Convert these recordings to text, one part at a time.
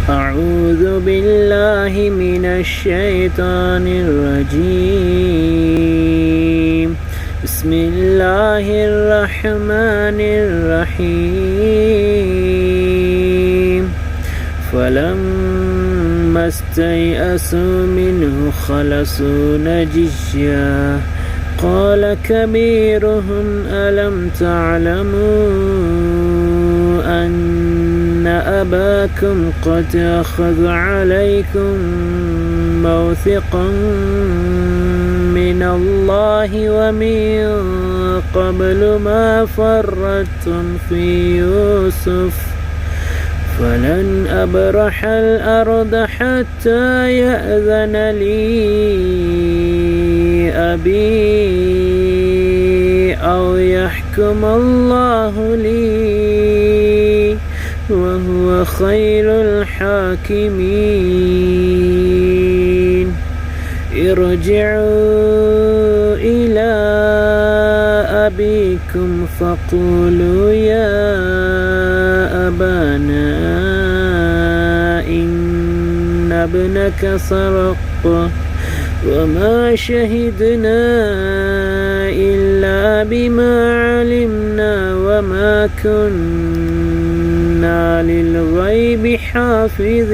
أعوذ بالله من الشيطان الرجيم. بسم الله الرحمن الرحيم. فلما استيئسوا منه خلصوا نجيا قال كبيرهم ألم تعلموا أن أباكم قد أخذ عليكم موثقا من الله ومن قبل ما فرطتم في يوسف فلن أبرح الأرض حتى يأذن لي أبي أو يحكم الله لي وهو خير الحاكمين. ارجعوا إلى أبيكم فقولوا يا أبانا إن ابنك سرق وما شهدنا إلا بما علمنا وما كنا للغيب حافظين.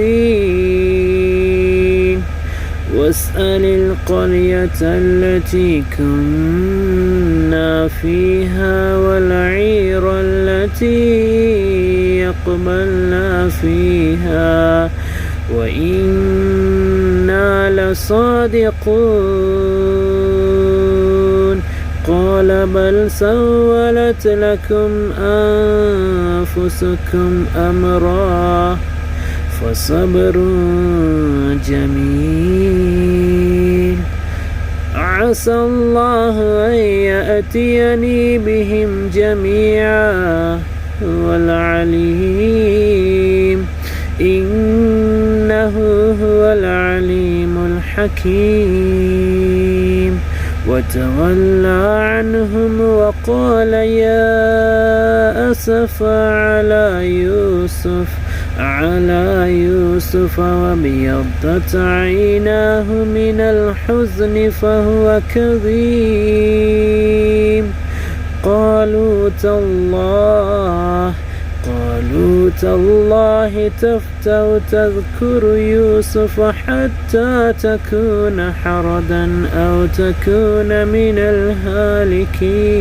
واسأل القرية التي كنا فيها والعير التي يقبلنا فيها وإنا لصادقون. قال بل سولت لكم أنفسكم أمرا فصبر جميل. عسى الله أن يأتيني بهم جميعا والعليم إنه هو العليم الحكيم. وتولى عنهم وقال يا أسفا على يوسف وابيضت عيناه من الحزن فهو كظيم. قالوا تالله تفتأ تذكر يوسف حتى تكون حردا أو تكون من الهالكين.